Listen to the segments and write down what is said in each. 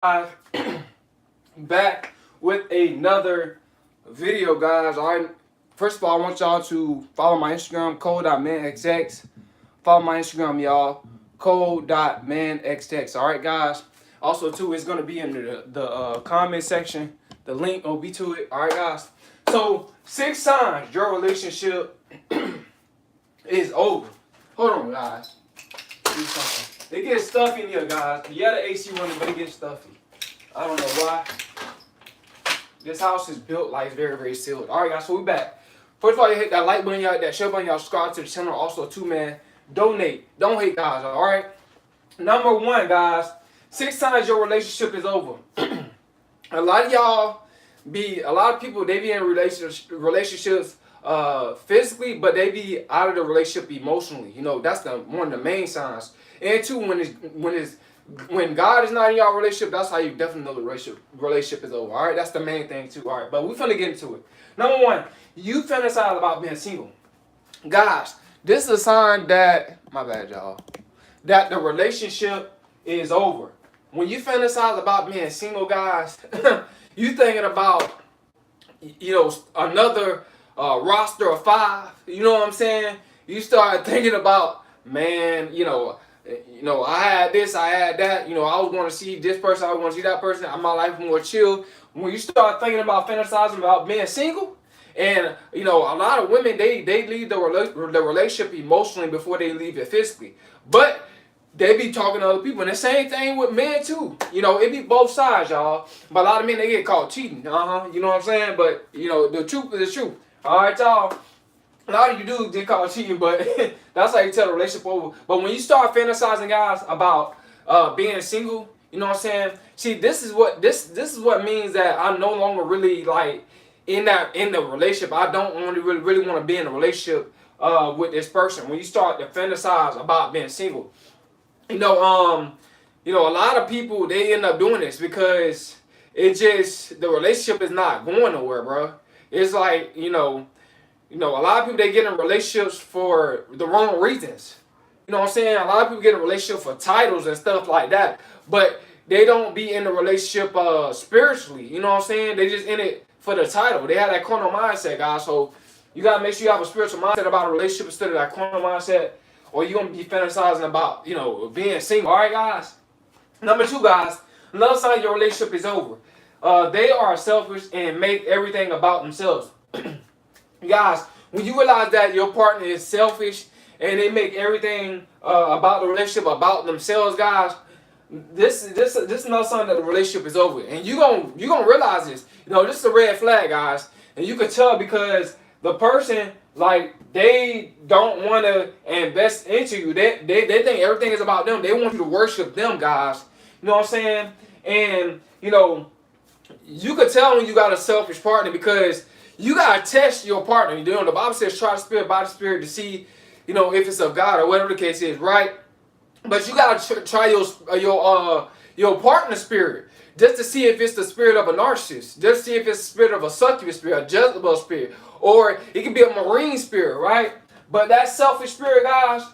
Live back with another video, guys. All right, first of all, I want y'all to follow my Instagram, code.manxx. Follow my Instagram, y'all, code.manxx. All right, guys. Also, too, it's gonna be in the comment section. The link will be to it. All right, guys. So 6 signs your relationship is over. Hold on, guys. Do something. They get stuffy in here, guys. Yeah, the AC running, but it gets stuffy. I don't know why. This house is built like it's very, very sealed. All right, guys, so we back. First of all, you hit that like button, y'all, that share button, y'all subscribe to the channel. Also, too, man, donate. Don't hate, guys, all right? Number 1, guys, 6 signs your relationship is over. A lot of people, they be in relationships physically, but they be out of the relationship emotionally. You know, that's one of the main signs. And 2, when God is not in y'all relationship, that's how you definitely know the relationship is over. All right, that's the main thing too. All right, but we finna get into it. Number 1, you fantasize about being single. Guys, this is a sign that, my bad, y'all, that the relationship is over. When you fantasize about being single, guys, you thinking about, another roster of 5. You know what I'm saying? You start thinking about, man, I had this, I had that. I was going to see this person, I was going to see that person. My life more chill. When you start thinking about fantasizing about being single, and a lot of women they leave the relationship emotionally before they leave it physically, but they be talking to other people. And the same thing with men too. It be both sides, y'all. But a lot of men, they get caught cheating. You know what I'm saying? But the truth is the truth. All right, y'all. A lot of you dudes get caught cheating, but that's how you tell the relationship over. But when you start fantasizing, guys, about being single, you know what I'm saying? See, this is what means that I'm no longer really like in the relationship. I don't really want to be in a relationship with this person. When you start to fantasize about being single, a lot of people, they end up doing this because the relationship is not going nowhere, bro. It's like, a lot of people, they get in relationships for the wrong reasons. You know what I'm saying? A lot of people get in a relationship for titles and stuff like that. But they don't be in the relationship spiritually. You know what I'm saying? They just in it for the title. They have that carnal mindset, guys. So you got to make sure you have a spiritual mindset about a relationship instead of that carnal mindset. Or you're going to be fantasizing about, being single. All right, guys? Number 2, guys. Another sign your relationship is over. They are selfish and make everything about themselves. Guys, when you realize that your partner is selfish and they make everything about the relationship about themselves, guys, this is another sign that the relationship is over. And you gonna realize this. This is a red flag, guys. And you can tell because the person, like, they don't want to invest into you. They think everything is about them. They want you to worship them, guys. You know what I'm saying? And you could tell when you got a selfish partner because you gotta test your partner. The Bible says try the spirit by the spirit to see, if it's of God or whatever the case is, right? But you gotta try your partner's spirit just to see if it's the spirit of a narcissist, just to see if it's the spirit of a succubus spirit, a Jezebel spirit, or it could be a marine spirit, right? But that selfish spirit, guys,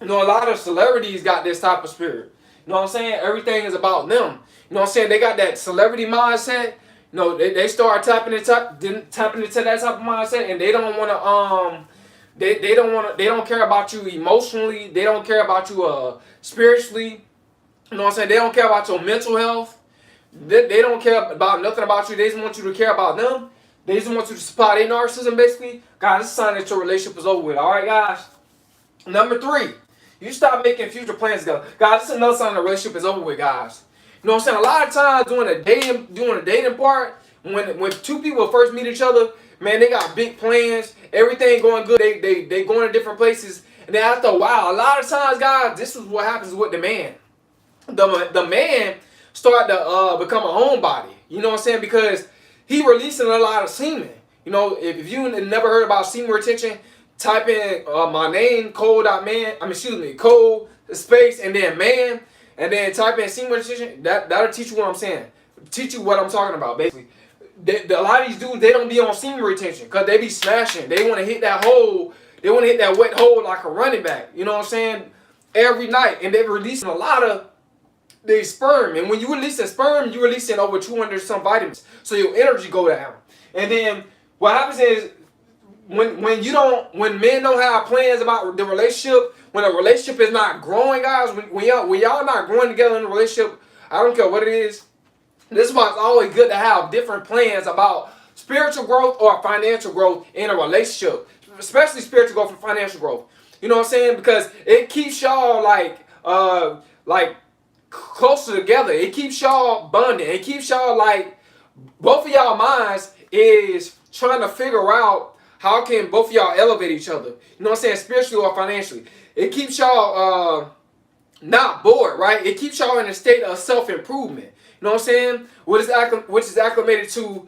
a lot of celebrities got this type of spirit. You know what I'm saying? Everything is about them. You know what I'm saying? They got that celebrity mindset. They start tapping into that type of mindset, and they don't want to they don't care about you emotionally. They don't care about you spiritually. You know what I'm saying? They don't care about your mental health. They don't care about nothing about you. They just want you to care about them. They just want you to supply their narcissism, basically. Guys, this is a sign that your relationship is over with. All right, guys. Number 3, you stop making future plans together. Guys, this is another sign the relationship is over with, guys. You know what I'm saying? A lot of times during the dating part, when 2 people first meet each other, man, they got big plans, everything going good, they going to different places, and then after a while, a lot of times, guys, this is what happens with the man. The man start to become a homebody. You know what I'm saying? Because he releasing a lot of semen. If you never heard about semen retention, type in my name, code space, and then man. And then type in semen retention. That'll teach you what I'm saying. Teach you what I'm talking about, basically. A lot of these dudes, they don't be on semen retention because they be smashing. They want to hit that hole. They want to hit that wet hole like a running back. You know what I'm saying? Every night. And they're releasing a lot of the sperm, and when you release the sperm, you're releasing over 200 some vitamins, so your energy go down. And then what happens is when men don't have plans about the relationship, when a relationship is not growing, guys, when y'all not growing together in a relationship, I don't care what it is. This is why it's always good to have different plans about spiritual growth or financial growth in a relationship, especially spiritual growth and financial growth. You know what I'm saying? Because it keeps y'all like closer together. It keeps y'all bonding. It keeps y'all like both of y'all minds is trying to figure out how can both of y'all elevate each other. You know what I'm saying? Spiritually or financially. It keeps y'all not bored, right? It keeps y'all in a state of self-improvement. You know what I'm saying? Which is acclimated to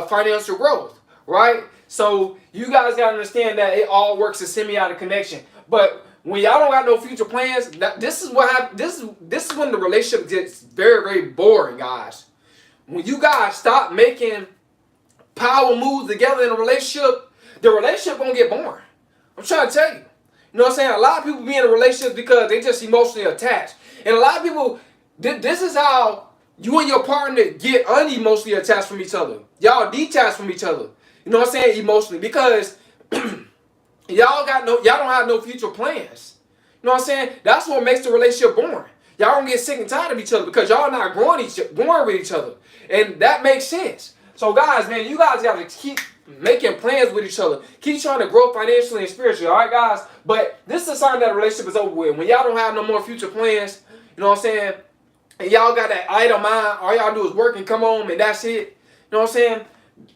financial growth, right? So you guys gotta understand that it all works a semiotic connection. But when y'all don't got no future plans, this is what happens. This is when the relationship gets very, very boring, guys. When you guys stop making power moves together in a relationship, the relationship gonna get boring. I'm trying to tell you. You know what I'm saying? A lot of people be in a relationship because they just emotionally attached. And a lot of people, this is how you and your partner get unemotionally attached from each other. Y'all detached from each other. You know what I'm saying? Emotionally. Because y'all don't have no future plans. You know what I'm saying? That's what makes the relationship boring. Y'all don't get sick and tired of each other because y'all not growing with each other. And that makes sense. So guys, man, you guys got to keep making plans with each other. Keep trying to grow financially and spiritually, all right, guys? But this is a sign that a relationship is over with. When y'all don't have no more future plans, you know what I'm saying? And y'all got that idle mind, all y'all do is work and come home and that's it. You know what I'm saying?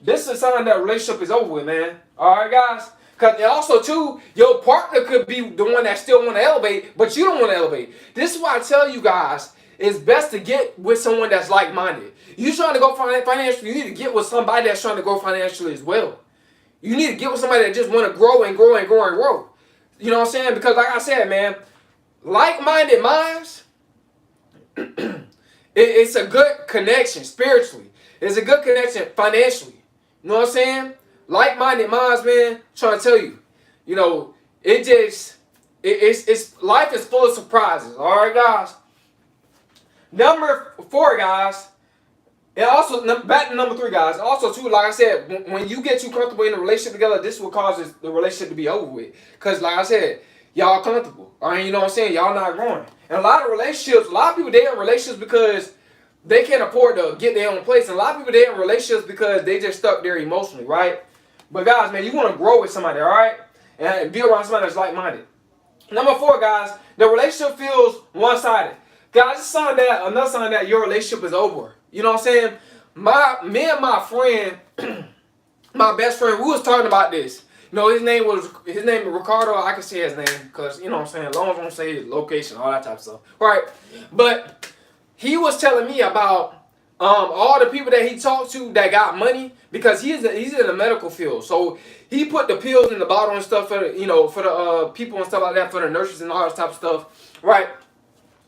This is a sign that a relationship is over with, man. All right, guys? Because also, too, your partner could be the one that still want to elevate, but you don't want to elevate. This is why I tell you guys, it's best to get with someone that's like-minded. You trying to go financially, you need to get with somebody that's trying to grow financially as well. You need to get with somebody that just want to grow and grow and grow and grow. You know what I'm saying? Because like I said, man, like-minded minds, it's a good connection spiritually. It's a good connection financially. You know what I'm saying? Like-minded minds, man, trying to tell you. You know, it's life is full of surprises. All right, guys? Number 4, guys. And also, back to number 3, guys. Also, too, like I said, when you get too comfortable in a relationship together, this will cause the relationship to be over with. Because, like I said, y'all comfortable. All right, you know what I'm saying? Y'all not growing. And a lot of relationships, a lot of people, they in relationships because they can't afford to get their own place. And a lot of people, they in relationships because they just stuck there emotionally, right? But, guys, man, you want to grow with somebody, all right? And be around somebody that's like-minded. Number 4, guys, the relationship feels one-sided. Guys, another sign that your relationship is over. You know what I'm saying? Me and my friend, my best friend, we was talking about this. You know, his name is Ricardo. I can say his name because, you know what I'm saying, as long as I don't say his location, all that type of stuff. Right. But he was telling me about all the people that he talked to that got money because he's in the medical field. So he put the pills in the bottle and stuff for the people and stuff like that, for the nurses and all that type of stuff. Right.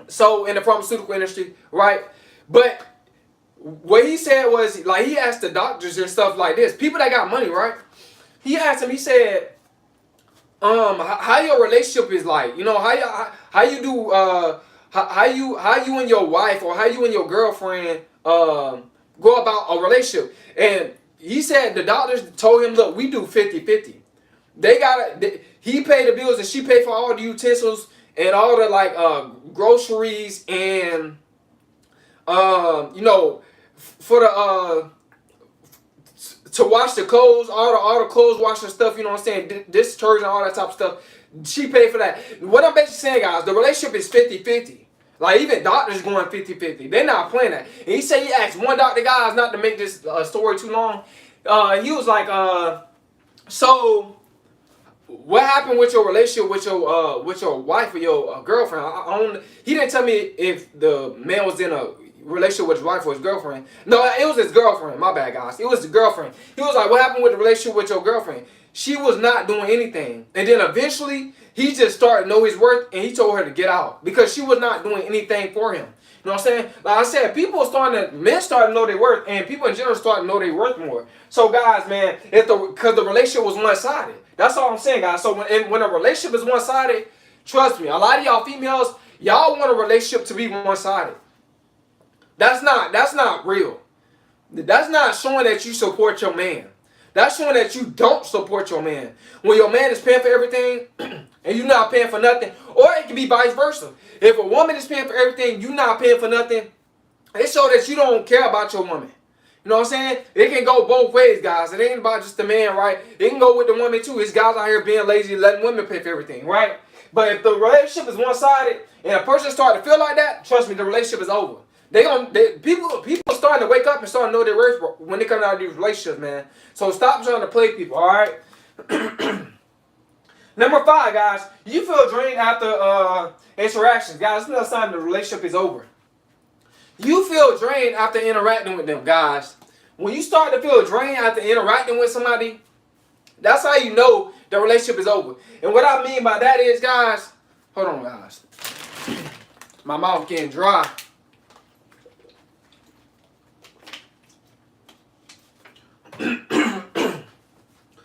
So in the pharmaceutical industry, right? But what he said was, like, he asked the doctors and stuff like this, people that got money, right? He asked him, he said, how your relationship is like, you know, how you do, how you and your wife or how you and your girlfriend go about a relationship. And he said the doctors told him, look, we do 50-50. He paid the bills and she paid for all the utensils and all the like groceries and you know, for the to wash the clothes, all the clothes washing stuff, you know what I'm saying, dish detergent, all that type of stuff. She paid for that. What I'm basically saying, guys, the relationship is 50-50. Like, even doctors going 50-50. They're not playing that. And he said he asked one doctor, guys, not to make this story too long. He was like, so what happened with your relationship with your wife or your girlfriend? He didn't tell me if the man was in a relationship with his wife or his girlfriend. No, it was his girlfriend. My bad, guys. It was the girlfriend. He was like, what happened with the relationship with your girlfriend? She was not doing anything. And then eventually, he just started to know his worth, and he told her to get out because she was not doing anything for him. You know what I'm saying? Like I said, men starting to know their worth, and people in general starting to know their worth more. So, guys, man, because the relationship was one-sided. That's all I'm saying, guys. So, when a relationship is one-sided, trust me, a lot of y'all females, y'all want a relationship to be one-sided. That's not real. That's not showing that you support your man. That's showing that you don't support your man. When your man is paying for everything and you're not paying for nothing, or it can be vice versa. If a woman is paying for everything, you're not paying for nothing, it shows that you don't care about your woman. You know what I'm saying? It can go both ways, guys. It ain't about just the man, right? It can go with the woman too. It's guys out here being lazy, letting women pay for everything, right? But if the relationship is one-sided and a person starts to feel like that, trust me, the relationship is over. People starting to wake up and starting to know their worth when they come out of these relationships, man. So stop trying to play people, all right? Number 5, guys, you feel drained after interactions. Guys, it's another sign the relationship is over. You feel drained after interacting with them, guys. When you start to feel drained after interacting with somebody, that's how you know the relationship is over. And what I mean by that is, guys, hold on, guys. My mouth getting dry.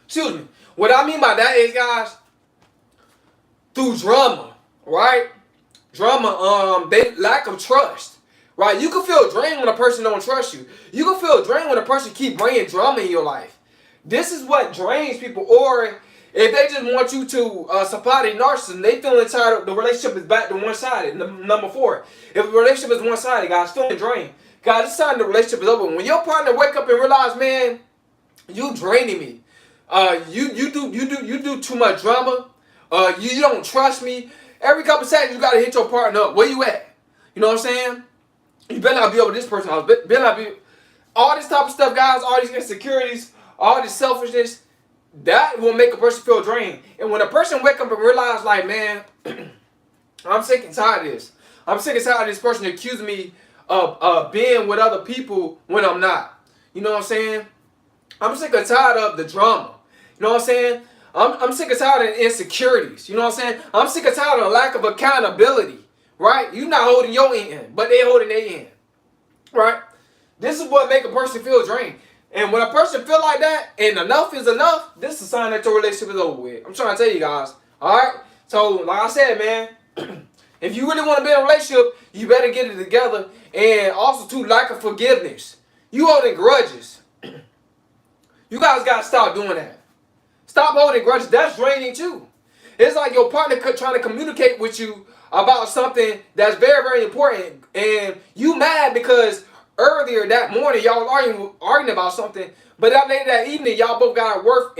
Excuse me. What I mean by that is, guys, through drama, right? Drama, they lack of trust. Right, you can feel drained when a person don't trust you. You can feel drained when a person keep bringing drama in your life. This is what drains people. Or if they just want you to supply their narcissism, they feel entitled. The relationship is back to one-sided. Number 4, if the relationship is one-sided, guys, feeling drained, guys, it's time the relationship is over. When your partner wake up and realize, man, you draining me. You do too much drama. You don't trust me. Every couple seconds, you gotta hit your partner up. Where you at? You know what I'm saying? You better not be over this person's house. Better not be all this type of stuff, guys. All these insecurities, all this selfishness, that will make a person feel drained. And when a person wake up and realize, like, man, I'm sick and tired of this. I'm sick and tired of this person accusing me of being with other people when I'm not. You know what I'm saying? I'm sick and tired of the drama. You know what I'm saying? I'm sick and tired of the insecurities. You know what I'm saying? I'm sick and tired of the lack of accountability. Right? You're not holding your end, but they holding their end. Right? This is what make a person feel drained. And when a person feel like that, and enough is enough, this is a sign that your relationship is over with. I'm trying to tell you guys. Alright? So, like I said, man, if you really want to be in a relationship, you better get it together. And also, too, lack of forgiveness. You holding grudges. You guys got to stop doing that. Stop holding grudges. That's draining, too. It's like your partner trying to communicate with you about something that's very, very important, and you mad because earlier that morning y'all arguing about something, but that later that evening y'all both got work,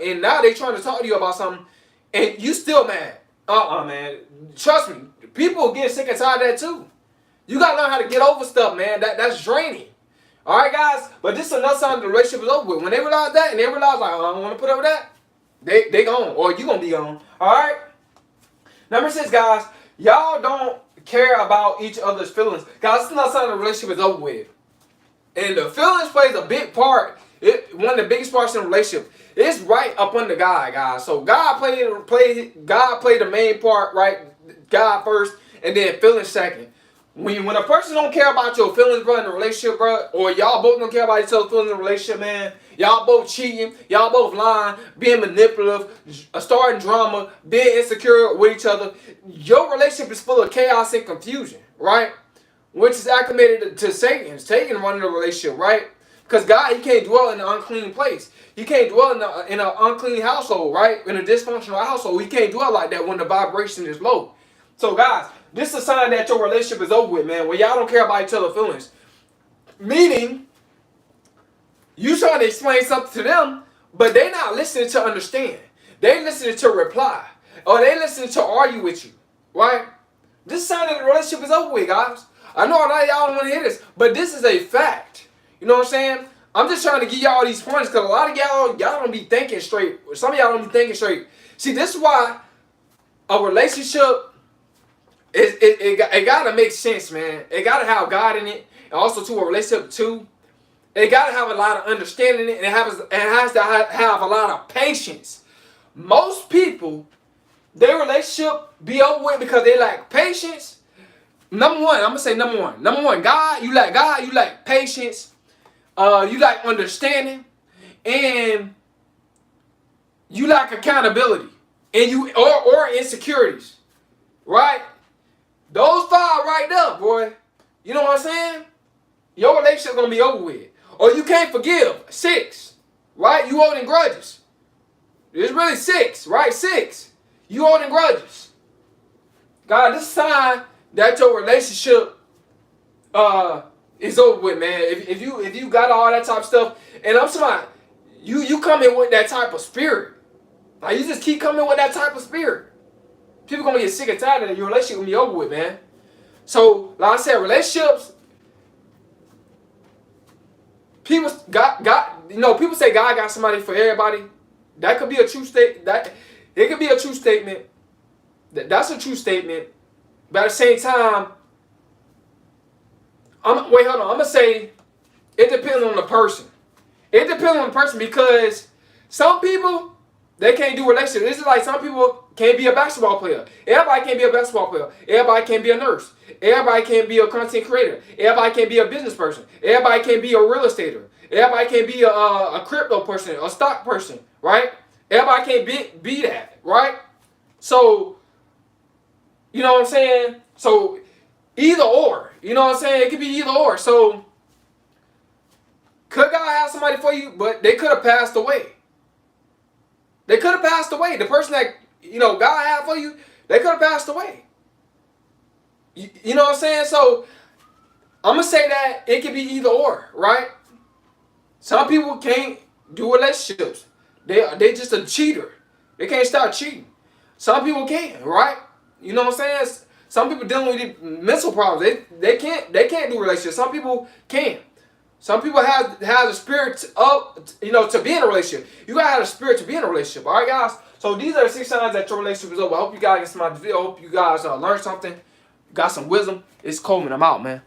and now they trying to talk to you about something, and you still mad. Man. Trust me, people get sick and tired of that too. You gotta learn how to get over stuff, man. That's draining. All right, guys. But this is another sign the relationship is over with. When they realize that, and they realize like, oh, I don't want to put up with that, they gone, or you gonna be gone. All right. Number 6, guys, y'all don't care about each other's feelings. Guys, this is not something the relationship is over with. And the feelings plays a big part. One of the biggest parts in the relationship. It's right up under God, guys. So God played the main part, right? God first, and then feelings second. When a person don't care about your feelings, bro, in a relationship, bro, or y'all both don't care about each other's feelings in a relationship, man, y'all both cheating, y'all both lying, being manipulative, starting drama, being insecure with each other, your relationship is full of chaos and confusion, right? Which is acclimated to Satan. Satan running the relationship, right? Because God, he can't dwell in an unclean place. He can't dwell in an unclean household, right? In a dysfunctional household. He can't dwell like that when the vibration is low. So, guys, this is a sign that your relationship is over with, man. When y'all don't care about each other's feelings. Meaning, you trying to explain something to them, but they not listening to understand. They listening to reply. Or they listening to argue with you. Right? This is a sign that the relationship is over with, guys. I know a lot of y'all don't want to hear this, but this is a fact. You know what I'm saying? I'm just trying to give y'all these points because a lot of y'all don't be thinking straight. Some of y'all don't be thinking straight. See, this is why a relationship, it got to make sense, man. It got to have God in it. And also, to a relationship, too. It got to have a lot of understanding in it. And it has to have a lot of patience. Most people, their relationship be over with because they lack patience. Number one, I'm going to say number one. Number one, God, you lack patience. You lack understanding. And you lack accountability. And you or insecurities. Right? Those 5 right there, boy. You know what I'm saying? your relationship gonna be over with. Or you can't forgive. 6, right? You holding grudges. It's really 6, right? 6. You holding grudges. God, this is a sign that your relationship is over with, man. If you got all that type of stuff, and I'm saying you come in with that type of spirit. Like you just keep coming with that type of spirit. People gonna get sick and tired of it. Your relationship gonna be over with, man. So, like I said, relationships. People people say God got somebody for everybody. That could be a true state. That it could be a true statement. That's a true statement. But at the same time, I'm gonna say it depends on the person. It depends on the person because some people they can't do relationships. This is like some people can't be a basketball player. Everybody can't be a basketball player. Everybody can't be a nurse. Everybody can't be a content creator. Everybody can't be a business person. Everybody can't be a real estater. Everybody can't be a crypto person, a stock person, right? Everybody can't be that, right? So, you know what I'm saying? So, either or. You know what I'm saying? It could be either or. So, could God have somebody for you? But they could have passed away. They could have passed away. The person that, God had for you, they could have passed away. You know what I'm saying? So, I'm going to say that it could be either or, right? Some people can't do relationships. They just a cheater. They can't stop cheating. Some people can, right? You know what I'm saying? Some people dealing with mental problems. They can't do relationships. Some people can. Some people have the spirit of, to be in a relationship. You gotta have a spirit to be in a relationship. All right, guys. So these are the 6 signs that your relationship is over. I hope you guys get some out of the video. I hope you guys learned something. Got some wisdom. It's Coleman. I'm out, man.